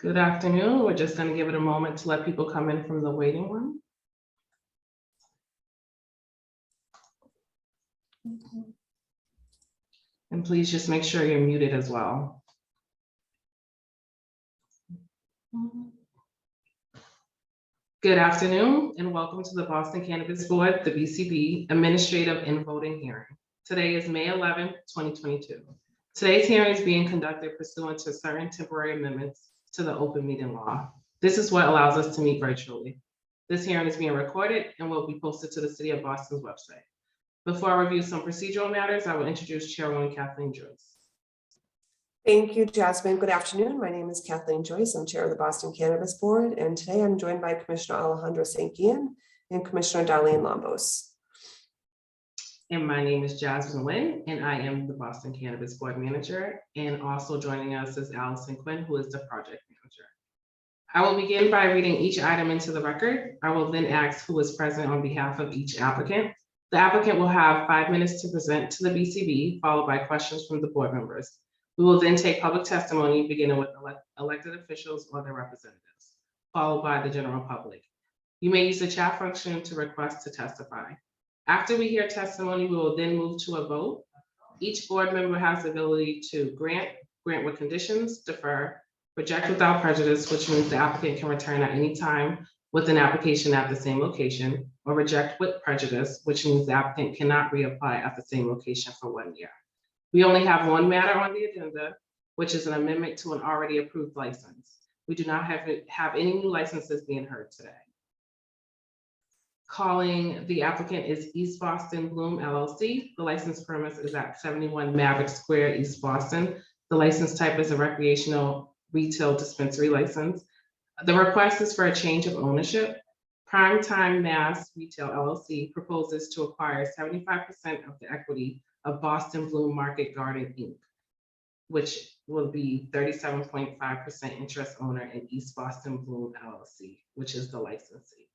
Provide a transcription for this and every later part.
Good afternoon. We're just going to give it a moment to let people come in from the waiting room. And please just make sure you're muted as well. Good afternoon and welcome to the Boston Cannabis Board, the BCB, Administrative and Voting Hearing. Today is May 11, 2022. Today's hearing is being conducted pursuant to certain temporary amendments to the open meeting law. This is what allows us to meet virtually. This hearing is being recorded and will be posted to the City of Boston's website. Before I review some procedural matters, I will introduce Chairwoman Kathleen Joyce. Thank you, Jasmine. Good afternoon. My name is Kathleen Joyce. I'm chair of the Boston Cannabis Board, and today I'm joined by Commissioner Alejandro Sanquian and Commissioner Darlene Lambos. And my name is Jasmine Nguyen, and I am the Boston Cannabis Board Manager. And also joining us is Allison Quinn, who is the Project Manager. I will begin by reading each item into the record. I will then ask who is present on behalf of each applicant. The applicant will have 5 minutes to present to the BCB, followed by questions from the board members. We will then take public testimony, beginning with elected officials or their representatives, followed by the general public. You may use the chat function to request to testify. After we hear testimony, we will then move to a vote. Each board member has the ability to grant with conditions, defer, reject without prejudice, which means the applicant can return at any time with an application at the same location, or reject with prejudice, which means the applicant cannot reapply at the same location for 1 year. We only have one matter on the agenda, which is an amendment to an already approved license. We do not have any new licenses being heard today. Calling the applicant is East Boston Bloom LLC. The license premise is at 71 Maverick Square, East Boston. The license type is a recreational retail dispensary license. The request is for a change of ownership. Primetime Mass Retail LLC proposes to acquire 75% of the equity of Boston Bloom Market Garden Inc., which will be 37.5% interest owner in East Boston Bloom LLC, which is the licensee.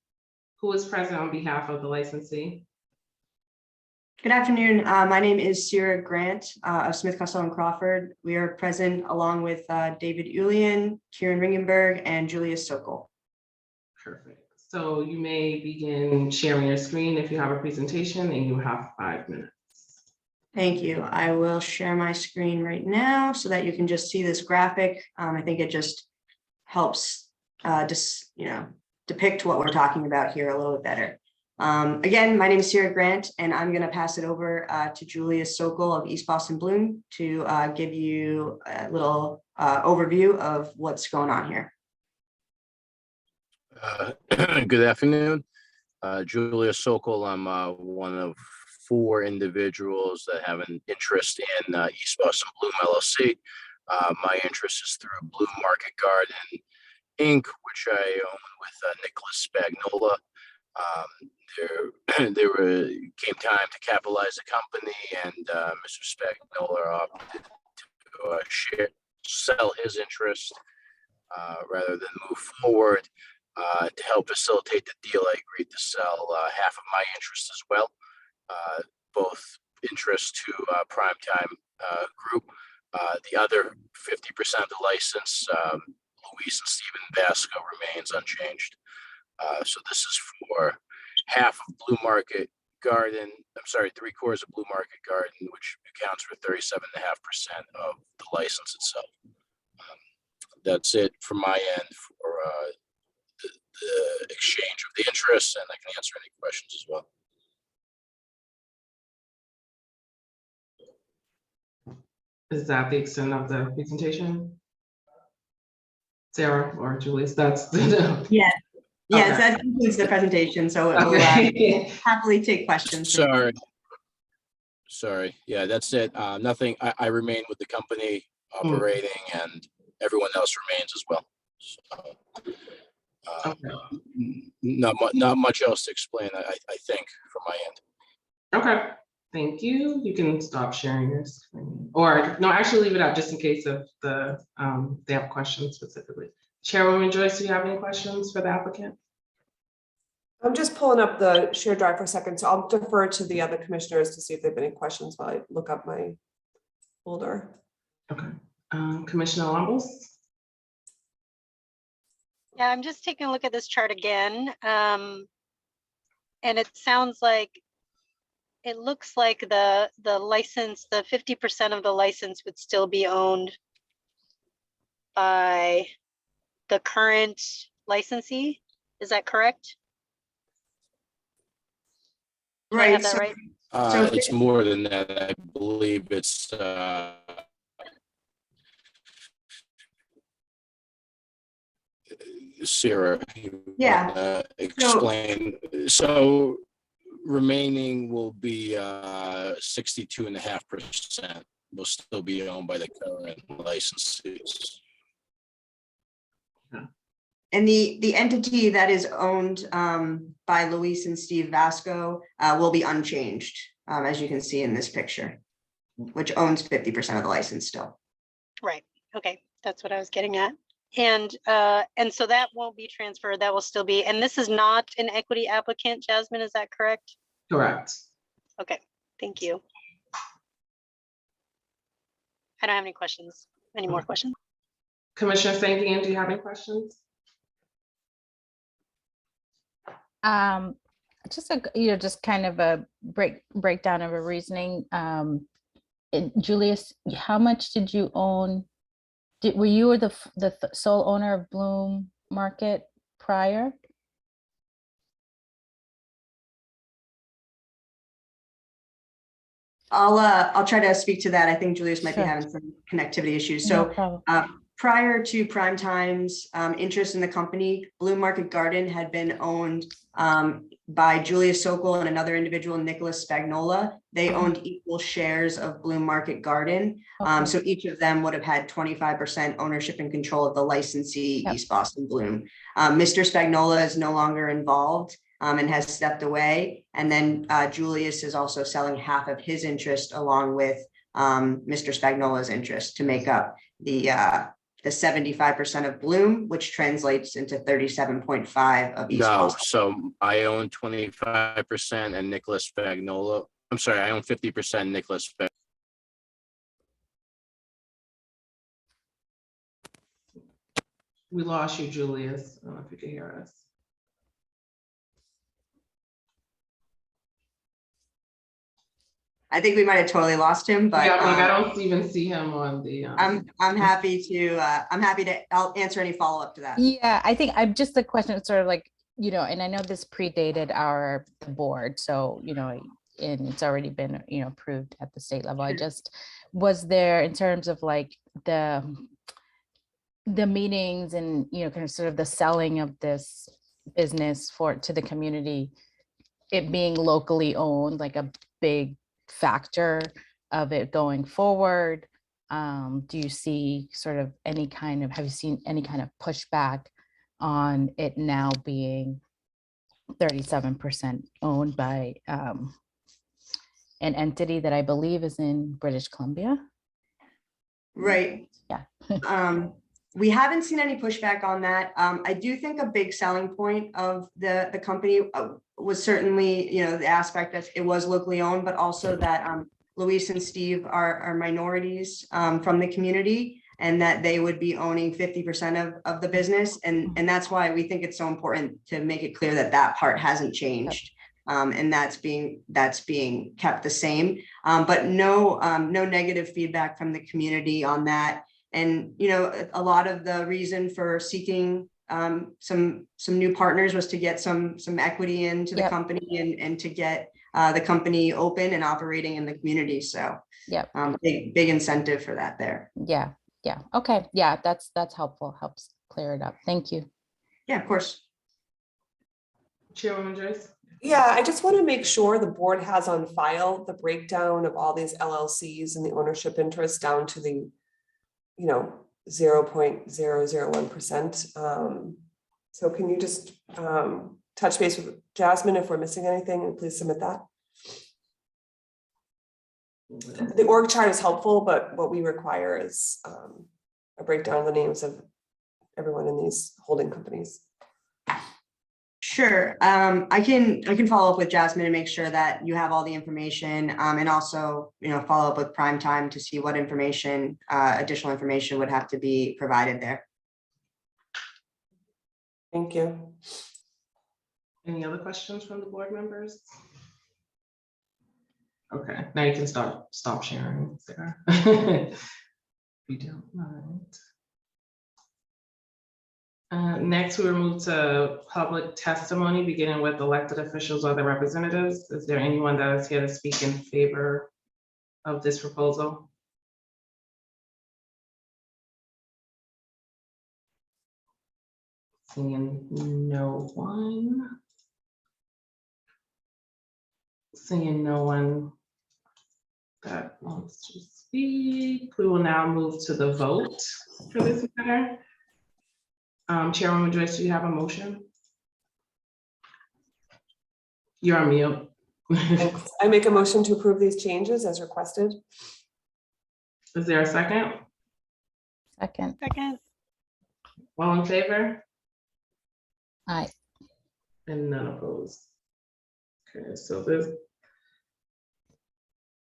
Who is present on behalf of the licensee? Good afternoon. My name is Sierra Grant of Smith, Costello and Crawford. We are present along with David Ulian, Kieran Ringenberg, and Julia Sokol. Perfect. So you may begin sharing your screen if you have a presentation, and you have 5 minutes. Thank you. I will share my screen right now so that you can just see this graphic. I think it just helps depict what we're talking about here a little bit better. Again, my name is Sierra Grant, and I'm going to pass it over to Julia Sokol of East Boston Bloom to give you a little overview of what's going on here. Good afternoon. Julia Sokol. I'm one of 4 individuals that have an interest in East Boston Bloom LLC. My interest is through Bloom Market Garden Inc., which I own with Nicholas Spagnola. Came time to capitalize the company, and Mr. Spagnola opted to sell his interest rather than move forward. To help facilitate the deal, I agreed to sell half of my interest as well, both interests to Primetime Group. The other 50% of the license, Luis and Stephen Vasco, remains unchanged. So this is for half of Blue Market Garden. I'm sorry, 3/4 of Blue Market Garden, which accounts for 37.5% of the license itself. That's it from my end for the exchange of the interest, and I can answer any questions as well. Is that the extent of the presentation? Sarah or Julius, that's Yes, Okay. that concludes the presentation. So it will happily take questions. Sorry. Yeah, that's it. Nothing. I remain with the company operating, and everyone else remains as well. So, not much else to explain, I think, from my end. Okay, thank you. You can stop sharing your screen, or no, actually leave it up just in case of they have questions specifically. Chairwoman Joyce, do you have any questions for the applicant? I'm just pulling up the shared drive for a second, so I'll defer to the other commissioners to see if they have any questions while I look up my folder. Okay, Commissioner Lambos? Yeah, I'm just taking a look at this chart again. And it sounds like, it looks like the license, the 50% of the license would still be owned by the current licensee. Is that correct? Do I have Right, that so, right? It's more than that. I believe it's Sarah. You Yeah. wanna explain. So remaining will be 62.5% will still be owned by the current licensees. and the entity that is owned by Luis and Steve Vasco will be unchanged, as you can see in this picture, which owns 50% of the license still. Right. Okay, that's what I was getting at. And so that won't be transferred. That will still be, and this is not an equity applicant, Jasmine, is that correct? Correct. Okay, thank you. I don't have any questions. Any more questions? Commissioner St. Ian, do you have any questions? Just a, just kind of a breakdown of a reasoning. Julius, how much did you own? Were you the sole owner of Bloom Market prior? I'll try to speak to that. I think Julius might Sure. be having some connectivity issues. No So problem. prior to Prime Time's interest in the company, Bloom Market Garden had been owned by Julius Sokol and another individual, Nicholas Spagnola. They owned equal shares of Bloom Market Garden. Okay. So each of them would have had 25% ownership and control of the licensee, Yep. East Boston Bloom. Mr. Spagnola is no longer involved and has stepped away. And then Julius is also selling half of his interest along with Mr. Spagnola's interest to make up the 75% of Bloom, which translates into 37.5 of East No, Boston. so I own 25% and Nicholas Spagnola. I'm sorry, I own 50% Nicholas Spagnola. We lost you, Julius. I don't know if you can hear us. I think we might have totally lost him, but Yeah, like I don't even see him on the. I'm happy to I'll answer any follow-up to that. Yeah, I think I'm just the question is sort of like, and I know this predated the board, so, and it's already been, approved at the state level. I just, was there in terms of like the meetings and, kind of sort of the selling of this business to the community, it being locally owned, like a big factor of it going forward? Do you see sort of have you seen any kind of pushback on it now being 37% owned by an entity that I believe is in British Columbia? Right. Yeah. We haven't seen any pushback on that. I do think a big selling point of the company was certainly, the aspect that it was locally owned, but also that Luis and Steve are minorities from the community, and that they would be owning 50% of the business. And that's why we think it's so important to make it clear that that part hasn't changed. And that's being kept the same, but no negative feedback from the community on that. And, a lot of the reason for seeking some new partners was to get some equity into the company and to get the company open and operating in the community. So big incentive for that there. Yeah. Okay. Yeah, that's helpful. Helps clear it up. Thank you. Yeah, of course. Chairwoman Joyce? Yeah, I just want to make sure the board has on file the breakdown of all these LLCs and the ownership interest down to the 0.001%. So can you just touch base with Jasmine if we're missing anything, and please submit that. The org chart is helpful, but what we require is a breakdown of the names of everyone in these holding companies. Sure. I can follow up with Jasmine and make sure that you have all the information, and also, follow up with Prime Time to see what information, additional information would have to be provided there. Thank you. Any other questions from the board members? Okay, now you can stop sharing, Sarah. If you don't mind. Next, we will move to public testimony, beginning with elected officials or their representatives. Is there anyone that is here to speak in favor of this proposal? Seeing no one. Seeing no one that wants to speak, we will now move to the vote for this matter. Chairwoman Joyce, do you have a motion? You're on mute. I make a motion to approve these changes as requested. Is there a second? Second. Second. All in favor? Aye. And none opposed. Okay, so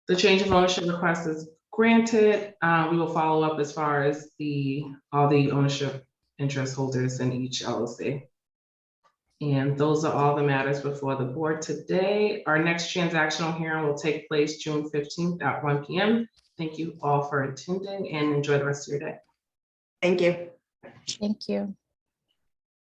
the change of ownership request is granted. We will follow up as far as all the ownership interest holders in each LLC. And those are all the matters before the board today. Our next transactional hearing will take place June 15th at 1 p.m. Thank you all for attending and enjoy the rest of your day. Thank you. Thank you.